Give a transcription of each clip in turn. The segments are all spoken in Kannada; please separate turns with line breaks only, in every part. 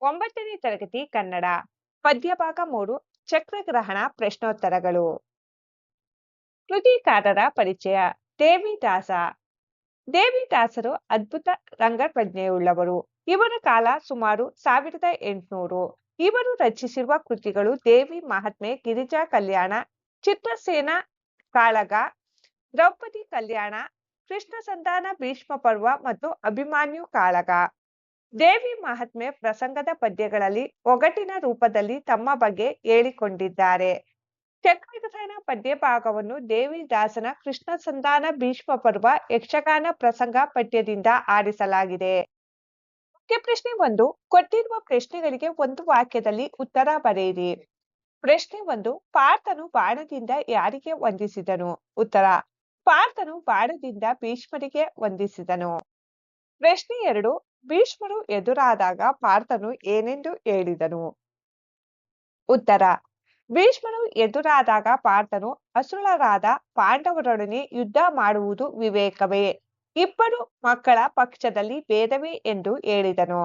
9ನೇ ತರಗತಿ ಕನ್ನಡ ಪದ್ಯಭಾಗ 3 ಚಕ್ರಗ್ರಹಣ ಪ್ರಶ್ನೋತ್ತರಗಳು. ಕೃತಿಕಾರರ ಪರಿಚಯ. ದೇವಿದಾಸ. ದೇವಿದಾಸರು ಅದ್ಭುತ ರಂಗಪ್ರಜ್ಞೆಯುಳ್ಳವರು. ಇವರ ಕಾಲ ಸುಮಾರು 1800. ಇವರು ರಚಿಸಿರುವ ಕೃತಿಗಳು ದೇವಿ ಮಹಾತ್ಮೆ, ಗಿರಿಜಾ ಕಲ್ಯಾಣ, ಚಿತ್ರಸೇನ ಕಾಳಗ, ದ್ರೌಪದಿ ಕಲ್ಯಾಣ, ಕೃಷ್ಣ ಸಂಧಾನ, ಭೀಷ್ಮ ಪರ್ವ ಮತ್ತು ಅಭಿಮನ್ಯು ಕಾಳಗ. ದೇವಿ ಮಹಾತ್ಮೆ ಪ್ರಸಂಗದ ಪದ್ಯಗಳಲ್ಲಿ ಒಗಟಿನ ರೂಪದಲ್ಲಿ ತಮ್ಮ ಬಗ್ಗೆ ಹೇಳಿಕೊಂಡಿದ್ದಾರೆ. ಚಕ್ರಗ್ರಹಣ ಪದ್ಯಭಾಗವನ್ನು ದೇವಿದಾಸನ ಕೃಷ್ಣ ಸಂಧಾನ, ಭೀಷ್ಮ ಪರ್ವ, ಯಕ್ಷಗಾನ ಪ್ರಸಂಗ ಪದ್ಯದಿಂದ ಆರಿಸಲಾಗಿದೆ. ಮುಖ್ಯ ಪ್ರಶ್ನೆ 1. ಕೊಟ್ಟಿರುವ ಪ್ರಶ್ನೆಗಳಿಗೆ ಒಂದು ವಾಕ್ಯದಲ್ಲಿ ಉತ್ತರ ಬರೆಯಿರಿ. ಪ್ರಶ್ನೆ 1. ಪಾರ್ಥನು ಬಾಣದಿಂದ ಯಾರಿಗೆ ವಂದಿಸಿದನು? ಉತ್ತರ: ಪಾರ್ಥನು ಬಾಣದಿಂದ ಭೀಷ್ಮರಿಗೆ ವಂದಿಸಿದನು. ಪ್ರಶ್ನೆ 2. ಭೀಷ್ಮರು ಎದುರಾದಾಗ ಪಾರ್ಥನು ಏನೆಂದು ಹೇಳಿದನು? ಉತ್ತರ: ಭೀಷ್ಮರು ಎದುರಾದಾಗ ಪಾರ್ಥನು ಅಸುರರಾದ ಪಾಂಡವರೊಡನೆ ಯುದ್ಧ ಮಾಡುವುದು ವಿವೇಕವೇ, ಇಬ್ಬರು ಮಕ್ಕಳ ಪಕ್ಷದಲ್ಲಿ ಭೇದವೇ ಎಂದು ಹೇಳಿದನು.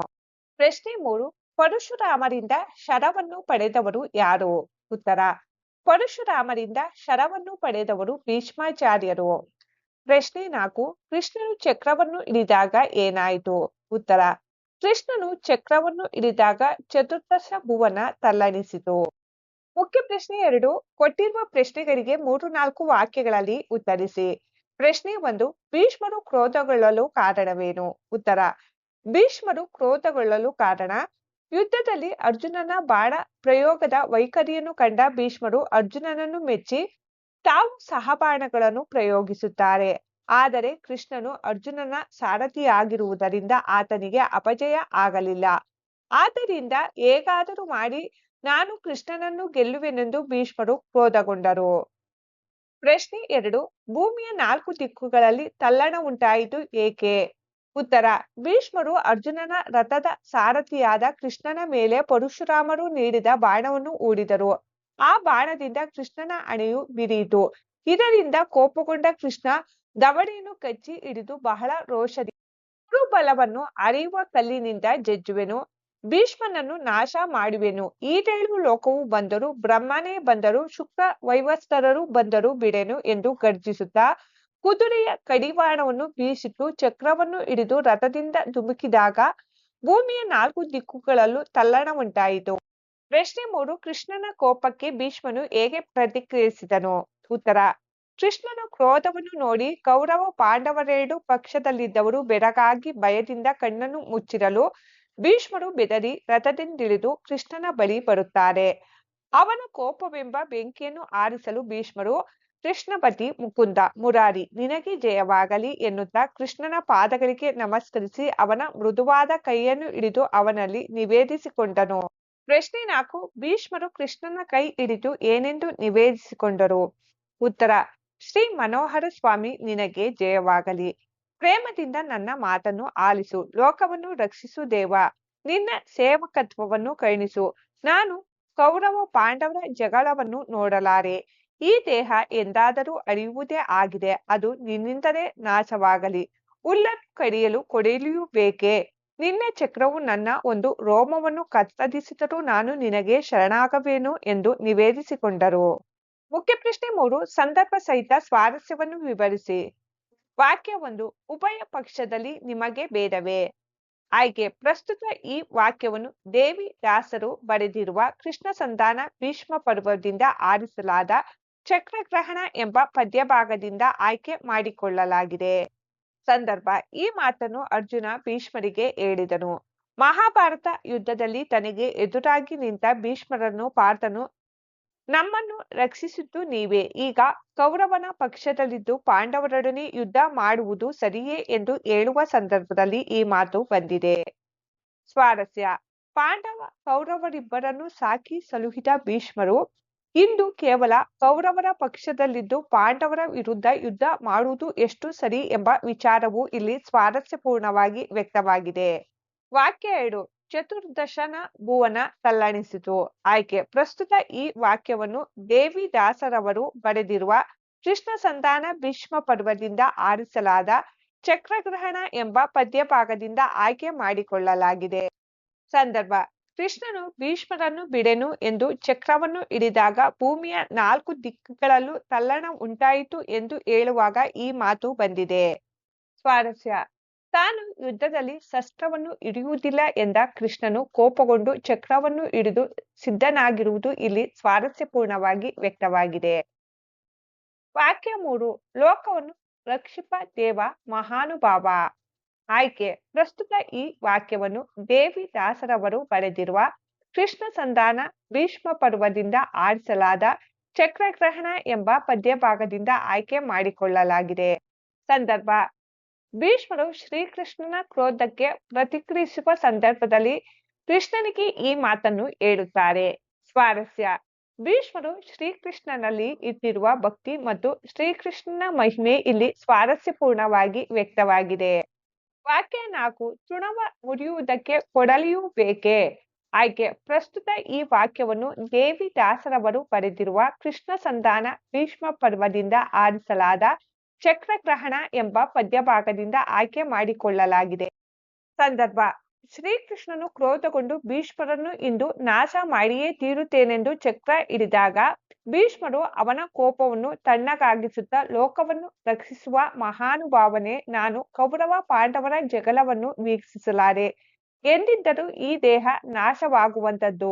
ಪ್ರಶ್ನೆ 3. ಪರಶುರಾಮರಿಂದ ಶರವನ್ನು ಪಡೆದವರು ಯಾರು? ಉತ್ತರ: ಪರಶುರಾಮರಿಂದ ಶರವನ್ನು ಪಡೆದವರು ಭೀಷ್ಮಾಚಾರ್ಯರು. ಪ್ರಶ್ನೆ 4. ಕೃಷ್ಣನು ಚಕ್ರವನ್ನು ಹಿಡಿದಾಗ ಏನಾಯಿತು? ಉತ್ತರ: ಕೃಷ್ಣನು ಚಕ್ರವನ್ನು ಹಿಡಿದಾಗ ಚತುರ್ದಶ ಭುವನ ತಲ್ಲಣಿಸಿತು. ಮುಖ್ಯ ಪ್ರಶ್ನೆ 2. ಕೊಟ್ಟಿರುವ ಪ್ರಶ್ನೆಗಳಿಗೆ 3-4 ವಾಕ್ಯಗಳಲ್ಲಿ ಉತ್ತರಿಸಿ. ಪ್ರಶ್ನೆ 1. ಭೀಷ್ಮರು ಕ್ರೋಧಗೊಳ್ಳಲು ಕಾರಣವೇನು? ಉತ್ತರ: ಭೀಷ್ಮರು ಕ್ರೋಧಗೊಳ್ಳಲು ಕಾರಣ, ಯುದ್ಧದಲ್ಲಿ ಅರ್ಜುನನ ಬಾಣ ಪ್ರಯೋಗದ ವೈಖರಿಯನ್ನು ಕಂಡ ಭೀಷ್ಮರು ಅರ್ಜುನನನ್ನು ಮೆಚ್ಚಿ ತಾವು ಸಹಬಾಣಗಳನ್ನು ಪ್ರಯೋಗಿಸುತ್ತಾರೆ. ಆದರೆ ಕೃಷ್ಣನು ಅರ್ಜುನನ ಸಾರಥಿಯಾಗಿರುವುದರಿಂದ ಆತನಿಗೆ ಅಪಜಯ ಆಗಲಿಲ್ಲ. ಆದ್ದರಿಂದ ಹೇಗಾದರೂ ಮಾಡಿ ನಾನು ಕೃಷ್ಣನನ್ನು ಗೆಲ್ಲುವೆನೆಂದು ಭೀಷ್ಮರು ಕ್ರೋಧಗೊಂಡರು. ಪ್ರಶ್ನೆ 2. ಭೂಮಿಯ 4 ದಿಕ್ಕುಗಳಲ್ಲಿ ತಲ್ಲಣ ಉಂಟಾಯಿತು ಏಕೆ? ಉತ್ತರ: ಭೀಷ್ಮರು ಅರ್ಜುನನ ರಥದ ಸಾರಥಿಯಾದ ಕೃಷ್ಣನ ಮೇಲೆ ಪರಶುರಾಮರು ನೀಡಿದ ಬಾಣವನ್ನು ಹೂಡಿದರು. ಆ ಬಾಣದಿಂದ ಕೃಷ್ಣನ ಹಣೆಯು ಬಿರಿಯಿತು. ಇದರಿಂದ ಕೋಪಗೊಂಡ ಕೃಷ್ಣ ದವಡೆಯನ್ನು ಕಚ್ಚಿ ಹಿಡಿದು ಬಹಳ ರೋಷದಿಂದ ಕುರುಬಲವನ್ನು ಅರಿಯುವ ಕಲ್ಲಿನಿಂದ ಜಜ್ಜುವೆನು, ಭೀಷ್ಮನನ್ನು ನಾಶ ಮಾಡುವೆನು, ಈಡೇಳು ಲೋಕವು ಬಂದರೂ ಬ್ರಹ್ಮನೇ ಬಂದರೂ ಶುಕ್ರ ವೈವಸ್ವರರು ಬಂದರೂ ಬಿಡೆನು ಎಂದು ಗರ್ಜಿಸುತ್ತಾ ಕುದುರೆಯ ಕಡಿವಾಣವನ್ನು ಬೀಸಿಟ್ಟು ಚಕ್ರವನ್ನು ಹಿಡಿದು ರಥದಿಂದ ಧುಮುಕಿದಾಗ ಭೂಮಿಯ 4 ದಿಕ್ಕುಗಳಲ್ಲೂ ತಲ್ಲಣ ಉಂಟಾಯಿತು. ಪ್ರಶ್ನೆ 3. ಕೃಷ್ಣನ ಕೋಪಕ್ಕೆ ಭೀಷ್ಮನು ಹೇಗೆ ಪ್ರತಿಕ್ರಿಯಿಸಿದನು? ಉತ್ತರ: ಕೃಷ್ಣನ ಕ್ರೋಧವನ್ನು ನೋಡಿ ಕೌರವ ಪಾಂಡವರೆರಡು ಪಕ್ಷದಲ್ಲಿದ್ದವರು ಬೆರಗಾಗಿ ಭಯದಿಂದ ಕಣ್ಣನ್ನು ಮುಚ್ಚಿರಲು ಭೀಷ್ಮರು ಬೆದರಿ ರಥದಿಂದಿಳಿದು ಕೃಷ್ಣನ ಬಳಿ ಬರುತ್ತಾರೆ. ಅವನ ಕೋಪವೆಂಬ ಬೆಂಕಿಯನ್ನು ಆರಿಸಲು ಭೀಷ್ಮರು ಕೃಷ್ಣಪತಿ ಮುಕುಂದ ಮುರಾರಿ ನಿನಗೆ ಜಯವಾಗಲಿ ಎನ್ನುತ್ತಾ ಕೃಷ್ಣನ ಪಾದಗಳಿಗೆ ನಮಸ್ಕರಿಸಿ ಅವನ ಮೃದುವಾದ ಕೈಯನ್ನು ಹಿಡಿದು ಅವನಲ್ಲಿ ನಿವೇದಿಸಿಕೊಂಡನು. ಪ್ರಶ್ನೆ 4. ಭೀಷ್ಮರು ಕೃಷ್ಣನ ಕೈ ಹಿಡಿದು ಏನೆಂದು ನಿವೇದಿಸಿಕೊಂಡರು? ಉತ್ತರ: ಶ್ರೀ ಮನೋಹರ ಸ್ವಾಮಿ ನಿನಗೆ ಜಯವಾಗಲಿ, ಪ್ರೇಮದಿಂದ ನನ್ನ ಮಾತನ್ನು ಆಲಿಸು, ಲೋಕವನ್ನು ರಕ್ಷಿಸು ದೇವ, ನಿನ್ನ ಸೇವಕತ್ವವನ್ನು ಕರುಣಿಸು, ನಾನು ಕೌರವ ಪಾಂಡವರ ಜಗಳವನ್ನು ನೋಡಲಾರೆ, ಈ ದೇಹ ಎಂದಾದರೂ ಅಳಿಯುವುದೇ ಆಗಿದೆ, ಅದು ನಿನ್ನಿಂದಲೇ ನಾಶವಾಗಲಿ, ಹುಲ್ಲನ್ನು ಕಡಿಯಲು ಕೊಡಲಿಯೂ ಬೇಕೇ, ನಿನ್ನ ಚಕ್ರವು ನನ್ನ ಒಂದು ರೋಮವನ್ನು ಕತ್ತರಿಸಿದರೂ ನಾನು ನಿನಗೆ ಶರಣಾಗಬೇನು ಎಂದು ನಿವೇದಿಸಿಕೊಂಡರು. ಮುಖ್ಯ ಪ್ರಶ್ನೆ 3. ಸಂದರ್ಭ ಸಹಿತ ಸ್ವಾರಸ್ಯವನ್ನು ವಿವರಿಸಿ. ವಾಕ್ಯ 1. ಉಭಯ ಪಕ್ಷದಲ್ಲಿ ನಿಮಗೆ ಭೇದವೇ? ಆಯ್ಕೆ: ಪ್ರಸ್ತುತ ಈ ವಾಕ್ಯವನ್ನು ದೇವಿದಾಸರು ಬರೆದಿರುವ ಕೃಷ್ಣ ಸಂಧಾನ ಭೀಷ್ಮ ಪರ್ವದಿಂದ ಆರಿಸಲಾದ ಚಕ್ರಗ್ರಹಣ ಎಂಬ ಪದ್ಯಭಾಗದಿಂದ ಆಯ್ಕೆ ಮಾಡಿಕೊಳ್ಳಲಾಗಿದೆ. ಸಂದರ್ಭ: ಈ ಮಾತನ್ನು ಅರ್ಜುನ ಭೀಷ್ಮರಿಗೆ ಹೇಳಿದನು. ಮಹಾಭಾರತ ಯುದ್ಧದಲ್ಲಿ ತನಗೆ ಎದುರಾಗಿ ನಿಂತ ಭೀಷ್ಮರನ್ನು ಪಾರ್ಥನು ನಮ್ಮನ್ನು ರಕ್ಷಿಸಿದ್ದು ನೀವೇ, ಈಗ ಕೌರವನ ಪಕ್ಷದಲ್ಲಿದ್ದು ಪಾಂಡವರೊಡನೆ ಯುದ್ಧ ಮಾಡುವುದು ಸರಿಯೇ ಎಂದು ಹೇಳುವ ಸಂದರ್ಭದಲ್ಲಿ ಈ ಮಾತು ಬಂದಿದೆ. ಸ್ವಾರಸ್ಯ: ಪಾಂಡವ ಕೌರವರಿಬ್ಬರನ್ನು ಸಾಕಿ ಸಲುಹಿದ ಭೀಷ್ಮರು ಇಂದು ಕೇವಲ ಕೌರವರ ಪಕ್ಷದಲ್ಲಿದ್ದು ಪಾಂಡವರ ವಿರುದ್ಧ ಯುದ್ಧ ಮಾಡುವುದು ಎಷ್ಟು ಸರಿ ಎಂಬ ವಿಚಾರವು ಇಲ್ಲಿ ಸ್ವಾರಸ್ಯಪೂರ್ಣವಾಗಿ ವ್ಯಕ್ತವಾಗಿದೆ. ವಾಕ್ಯ 2. ಚತುರ್ದಶನ ಭುವನ ತಲ್ಲಣಿಸಿತು. ಆಯ್ಕೆ: ಪ್ರಸ್ತುತ ಈ ವಾಕ್ಯವನ್ನು ದೇವಿದಾಸರವರು ಬರೆದಿರುವ ಕೃಷ್ಣ ಸಂಧಾನ ಭೀಷ್ಮ ಪರ್ವದಿಂದ ಆರಿಸಲಾದ ಚಕ್ರಗ್ರಹಣ ಎಂಬ ಪದ್ಯಭಾಗದಿಂದ ಆಯ್ಕೆ ಮಾಡಿಕೊಳ್ಳಲಾಗಿದೆ. ಸಂದರ್ಭ: ಕೃಷ್ಣನು ಭೀಷ್ಮರನ್ನು ಬಿಡೆನು ಎಂದು ಚಕ್ರವನ್ನು ಹಿಡಿದಾಗ ಭೂಮಿಯ 4 ದಿಕ್ಕುಗಳಲ್ಲೂ ತಲ್ಲಣ ಉಂಟಾಯಿತು ಎಂದು ಹೇಳುವಾಗ ಈ ಮಾತು ಬಂದಿದೆ. ಸ್ವಾರಸ್ಯ: ತಾನು ಯುದ್ಧದಲ್ಲಿ ಶಸ್ತ್ರವನ್ನು ಹಿಡಿಯುವುದಿಲ್ಲ ಎಂದ ಕೃಷ್ಣನು ಕೋಪಗೊಂಡು ಚಕ್ರವನ್ನು ಹಿಡಿದು ಸಿದ್ಧನಾಗಿರುವುದು ಇಲ್ಲಿ ಸ್ವಾರಸ್ಯಪೂರ್ಣವಾಗಿ ವ್ಯಕ್ತವಾಗಿದೆ. ವಾಕ್ಯ 3: ಲೋಕವನ್ನು ರಕ್ಷಿಪ ದೇವ ಮಹಾನುಭಾವ. ಆಯ್ಕೆ: ಪ್ರಸ್ತುತ ಈ ವಾಕ್ಯವನ್ನು ದೇವಿದಾಸರವರು ಬರೆದಿರುವ ಕೃಷ್ಣ ಸಂಧಾನ ಭೀಷ್ಮ ಪರ್ವದಿಂದ ಆರಿಸಲಾದ ಚಕ್ರಗ್ರಹಣ ಎಂಬ ಪದ್ಯಭಾಗದಿಂದ ಆಯ್ಕೆ ಮಾಡಿಕೊಳ್ಳಲಾಗಿದೆ. ಸಂದರ್ಭ: ಭೀಷ್ಮರು ಶ್ರೀಕೃಷ್ಣನ ಕ್ರೋಧಕ್ಕೆ ಪ್ರತಿಕ್ರಿಯಿಸುವ ಸಂದರ್ಭದಲ್ಲಿ ಕೃಷ್ಣನಿಗೆ ಈ ಮಾತನ್ನು ಹೇಳುತ್ತಾರೆ. ಸ್ವಾರಸ್ಯ: ಭೀಷ್ಮರು ಶ್ರೀಕೃಷ್ಣನಲ್ಲಿ ಇಟ್ಟಿರುವ ಭಕ್ತಿ ಮತ್ತು ಶ್ರೀಕೃಷ್ಣನ ಮಹಿಮೆ ಇಲ್ಲಿ ಸ್ವಾರಸ್ಯಪೂರ್ಣವಾಗಿ ವ್ಯಕ್ತವಾಗಿದೆ. ವಾಕ್ಯ 4: ತೃಣವ ಮುರಿಯುವುದಕ್ಕೆ ಕೊಡಲಿಯೂ ಬೇಕೇ. ಆಯ್ಕೆ: ಪ್ರಸ್ತುತ ಈ ವಾಕ್ಯವನ್ನು ದೇವಿದಾಸರವರು ಬರೆದಿರುವ ಕೃಷ್ಣ ಸಂಧಾನ ಭೀಷ್ಮ ಪರ್ವದಿಂದ ಆರಿಸಲಾದ ಚಕ್ರಗ್ರಹಣ ಎಂಬ ಪದ್ಯಭಾಗದಿಂದ ಆಯ್ಕೆ ಮಾಡಿಕೊಳ್ಳಲಾಗಿದೆ. ಸಂದರ್ಭ: ಶ್ರೀಕೃಷ್ಣನು ಕ್ರೋಧಗೊಂಡು ಭೀಷ್ಮರನ್ನು ಇಂದು ನಾಶ ಮಾಡಿಯೇ ತೀರುತ್ತೇನೆಂದು ಚಕ್ರ ಹಿಡಿದಾಗ ಭೀಷ್ಮರು ಅವನ ಕೋಪವನ್ನು ತಣ್ಣಗಾಗಿಸುತ್ತಾ ಲೋಕವನ್ನು ರಕ್ಷಿಸುವ ಮಹಾನುಭಾವನೆ, ನಾನು ಕೌರವ ಪಾಂಡವರ ಜಗಳವನ್ನು ವೀಕ್ಷಿಸಲಾರೆ. ಎಂದಿದ್ದರೂ ಈ ದೇಹ ನಾಶವಾಗುವಂಥದ್ದು.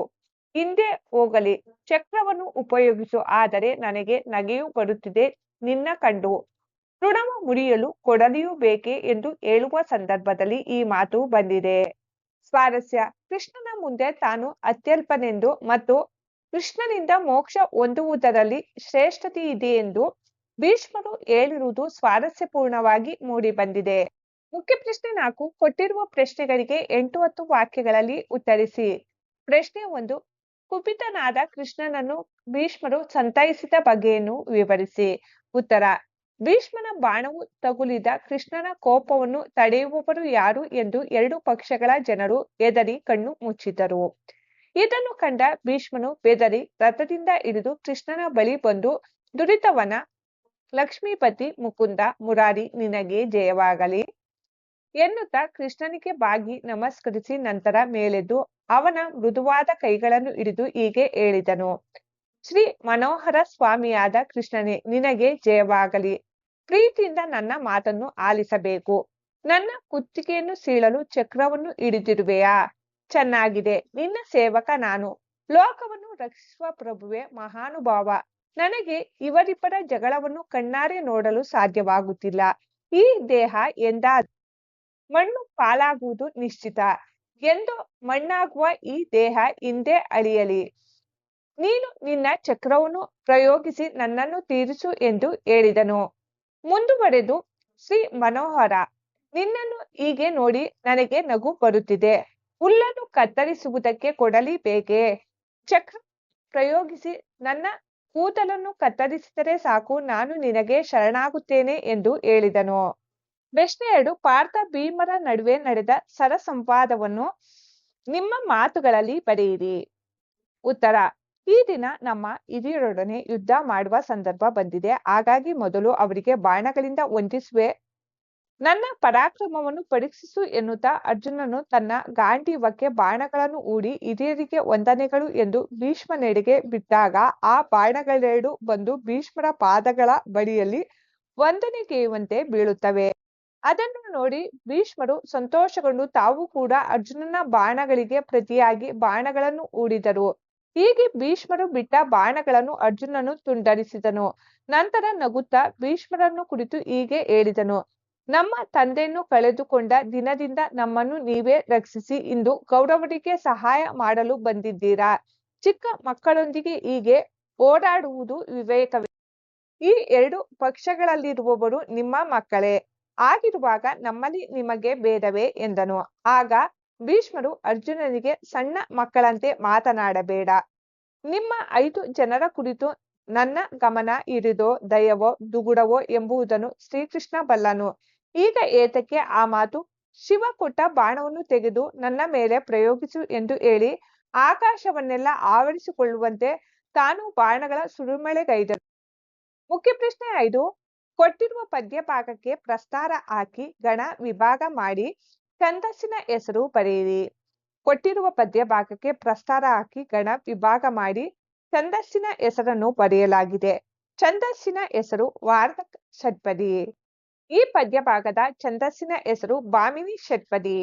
ಹಿಂದೆ ಹೋಗಲಿ, ಚಕ್ರವನ್ನು ಉಪಯೋಗಿಸು. ಆದರೆ ನನಗೆ ನಗೆಯೂ ಬರುತ್ತಿದೆ ನಿನ್ನ ಕಂಡು. ತೃಣವ ಮುರಿಯಲು ಕೊಡಲಿಯೂ ಬೇಕೆ ಎಂದು ಹೇಳುವ ಸಂದರ್ಭದಲ್ಲಿ ಈ ಮಾತು ಬಂದಿದೆ. ಸ್ವಾರಸ್ಯ: ಕೃಷ್ಣನ ಮುಂದೆ ತಾನು ಅತ್ಯಲ್ಪನೆಂದು ಮತ್ತು ಕೃಷ್ಣನಿಂದ ಮೋಕ್ಷ ಹೊಂದುವುದರಲ್ಲಿ ಶ್ರೇಷ್ಠತೆ ಇದೆಯೆಂದು ಭೀಷ್ಮರು ಹೇಳಿರುವುದು ಸ್ವಾರಸ್ಯಪೂರ್ಣವಾಗಿ ಮೂಡಿಬಂದಿದೆ. ಮುಖ್ಯ ಪ್ರಶ್ನೆ 4: ಕೊಟ್ಟಿರುವ ಪ್ರಶ್ನೆಗಳಿಗೆ 8-10 ವಾಕ್ಯಗಳಲ್ಲಿ ಉತ್ತರಿಸಿ. ಪ್ರಶ್ನೆ 1: ಕುಪಿತನಾದ ಕೃಷ್ಣನನ್ನು ಭೀಷ್ಮರು ಸಂತೈಸಿದ ಬಗೆಯನ್ನು ವಿವರಿಸಿ. ಉತ್ತರ: ಭೀಷ್ಮನ ಬಾಣವು ತಗುಲಿದ ಕೃಷ್ಣನ ಕೋಪವನ್ನು ತಡೆಯುವವರು ಯಾರು ಎಂದು 2 ಪಕ್ಷಗಳ ಜನರು ಹೆದರಿ ಕಣ್ಣು ಮುಚ್ಚಿದರು. ಇದನ್ನು ಕಂಡ ಭೀಷ್ಮನು ಬೆದರಿ ರಥದಿಂದ ಇಳಿದು ಕೃಷ್ಣನ ಬಳಿ ಬಂದು, ದುರಿತವನ ಲಕ್ಷ್ಮೀಪತಿ ಮುಕುಂದ ಮುರಾರಿ ನಿನಗೆ ಜಯವಾಗಲಿ ಎನ್ನುತ್ತಾ ಕೃಷ್ಣನಿಗೆ ಬಾಗಿ ನಮಸ್ಕರಿಸಿ ನಂತರ ಮೇಲೆದ್ದು ಅವನ ಮೃದುವಾದ ಕೈಗಳನ್ನು ಹಿಡಿದು ಹೀಗೆ ಹೇಳಿದನು: ಶ್ರೀ ಮನೋಹರ ಸ್ವಾಮಿಯಾದ ಕೃಷ್ಣನೇ, ನಿನಗೆ ಜಯವಾಗಲಿ. ಪ್ರೀತಿಯಿಂದ ನನ್ನ ಮಾತನ್ನು ಆಲಿಸಬೇಕು. ನನ್ನ ಕುತ್ತಿಗೆಯನ್ನು ಸೀಳಲು ಚಕ್ರವನ್ನು ಹಿಡಿದಿರುವೆಯಾ? ಚೆನ್ನಾಗಿದೆ, ನಿನ್ನ ಸೇವಕ ನಾನು. ಲೋಕವನ್ನು ರಕ್ಷಿಸುವ ಪ್ರಭುವೆ ಮಹಾನುಭಾವ, ನನಗೆ ಇವರಿಬ್ಬರ ಜಗಳವನ್ನು ಕಣ್ಣಾರೆ ನೋಡಲು ಸಾಧ್ಯವಾಗುತ್ತಿಲ್ಲ. ಈ ದೇಹ ಎಂದಾದ ಮಣ್ಣು ಪಾಲಾಗುವುದು ನಿಶ್ಚಿತ. ಎಂದು ಮಣ್ಣಾಗುವ ಈ ದೇಹ ಹಿಂದೆ ಅಳಿಯಲಿ. ನೀನು ನಿನ್ನ ಚಕ್ರವನ್ನು ಪ್ರಯೋಗಿಸಿ ನನ್ನನ್ನು ತೀರಿಸು ಎಂದು ಹೇಳಿದನು. ಮುಂದುವರೆದು, ಶ್ರೀ ಮನೋಹರ, ನಿನ್ನನ್ನು ಹೀಗೆ ನೋಡಿ ನನಗೆ ನಗು ಬರುತ್ತಿದೆ. ಹುಲ್ಲನ್ನು ಕತ್ತರಿಸುವುದಕ್ಕೆ ಕೊಡಲಿ ಬೇಕೇ? ಚಕ್ರ ಪ್ರಯೋಗಿಸಿ ನನ್ನ ಕೂದಲನ್ನು ಕತ್ತರಿಸಿದರೆ ಸಾಕು, ನಾನು ನಿನಗೆ ಶರಣಾಗುತ್ತೇನೆ ಎಂದು ಹೇಳಿದನು. ಪ್ರಶ್ನೆ 2: ಪಾರ್ಥ ಭೀಮರ ನಡುವೆ ನಡೆದ ಸರಸಂವಾದವನ್ನು ನಿಮ್ಮ ಮಾತುಗಳಲ್ಲಿ ಬರೆಯಿರಿ. ಉತ್ತರ: ಈ ದಿನ ನಮ್ಮ ಹಿರಿಯರೊಡನೆ ಯುದ್ಧ ಮಾಡುವ ಸಂದರ್ಭ ಬಂದಿದೆ. ಹಾಗಾಗಿ ಮೊದಲು ಅವರಿಗೆ ಬಾಣಗಳಿಂದ ವಂದಿಸುವೆ. ನನ್ನ ಪರಾಕ್ರಮವನ್ನು ಪರೀಕ್ಷಿಸು ಎನ್ನುತ್ತಾ ಅರ್ಜುನನು ತನ್ನ ಗಾಂಡೀವಕ್ಕೆ ಬಾಣಗಳನ್ನು ಹೂಡಿ ಹಿರಿಯರಿಗೆ ವಂದನೆಗಳು ಎಂದು ಭೀಷ್ಮನೆಡೆಗೆ ಬಿಟ್ಟಾಗ ಆ ಬಾಣಗಳೆರಡು ಬಂದು ಭೀಷ್ಮರ ಪಾದಗಳ ಬಳಿಯಲ್ಲಿ ವಂದನೆಗೈಯುವಂತೆ ಬೀಳುತ್ತವೆ. ಅದನ್ನು ನೋಡಿ ಭೀಷ್ಮರು ಸಂತೋಷಗೊಂಡು ತಾವು ಕೂಡ ಅರ್ಜುನನ ಬಾಣಗಳಿಗೆ ಪ್ರತಿಯಾಗಿ ಬಾಣಗಳನ್ನು ಹೂಡಿದರು. ಹೀಗೆ ಭೀಷ್ಮರು ಬಿಟ್ಟ ಬಾಣಗಳನ್ನು ಅರ್ಜುನನು ತುಂಡರಿಸಿದನು. ನಂತರ ನಗುತ್ತಾ ಭೀಷ್ಮರನ್ನು ಕುರಿತು ಹೀಗೆ ಹೇಳಿದನು: ನಮ್ಮ ತಂದೆಯನ್ನು ಕಳೆದುಕೊಂಡ ದಿನದಿಂದ ನಮ್ಮನ್ನು ನೀವೇ ರಕ್ಷಿಸಿ ಇಂದು ಕೌರವರಿಗೆ ಸಹಾಯ ಮಾಡಲು ಬಂದಿದ್ದೀರಾ. ಚಿಕ್ಕ ಮಕ್ಕಳೊಂದಿಗೆ ಹೀಗೆ ಓಡಾಡುವುದು ವಿವೇಕವೇ? ಈ 2 ಪಕ್ಷಗಳಲ್ಲಿರುವವರು ನಿಮ್ಮ ಮಕ್ಕಳೇ. ಆಗಿರುವಾಗ ನಮ್ಮಲ್ಲಿ ನಿಮಗೆ ಭೇದವೇ ಎಂದನು. ಆಗ ಭೀಷ್ಮರು ಅರ್ಜುನನಿಗೆ, ಸಣ್ಣ ಮಕ್ಕಳಂತೆ ಮಾತನಾಡಬೇಡ. ನಿಮ್ಮ 5 ಜನರ ಕುರಿತು ನನ್ನ ಗಮನ ಇರಿದೋ ದಯವೋ ದುಗುಡವೋ ಎಂಬುದನ್ನು ಶ್ರೀಕೃಷ್ಣ ಬಲ್ಲನು. ಈಗ ಏತಕ್ಕೆ ಆ ಮಾತು? ಶಿವ ಕೊಟ್ಟ ಬಾಣವನ್ನು ತೆಗೆದು ನನ್ನ ಮೇಲೆ ಪ್ರಯೋಗಿಸು ಎಂದು ಹೇಳಿ ಆಕಾಶವನ್ನೆಲ್ಲ ಆವರಿಸಿಕೊಳ್ಳುವಂತೆ ತಾನು ಬಾಣಗಳ ಸುರಿಮಳೆಗೈದನು. ಮುಖ್ಯ ಪ್ರಶ್ನೆ 5: ಕೊಟ್ಟಿರುವ ಪದ್ಯ ಭಾಗಕ್ಕೆ ಪ್ರಸ್ತಾರ ಹಾಕಿ ಗಣ ವಿಭಾಗ ಮಾಡಿ ಛಂದಸ್ಸಿನ ಹೆಸರು ಬರೆಯಿರಿ. ಕೊಟ್ಟಿರುವ ಪದ್ಯ ಭಾಗಕ್ಕೆ ಪ್ರಸ್ತಾರ ಹಾಕಿ ಗಣ ವಿಭಾಗ ಮಾಡಿ ಛಂದಸ್ಸಿನ ಹೆಸರನ್ನು ಬರೆಯಲಾಗಿದೆ. ಛಂದಸ್ಸಿನ ಹೆಸರು ವಾರ್ಧಕ ಷಟ್ಪದಿ. ಈ ಪದ್ಯ ಭಾಗದ ಛಂದಸ್ಸಿನ ಹೆಸರು ಭಾಮಿನಿ ಷಟ್ಪದಿ.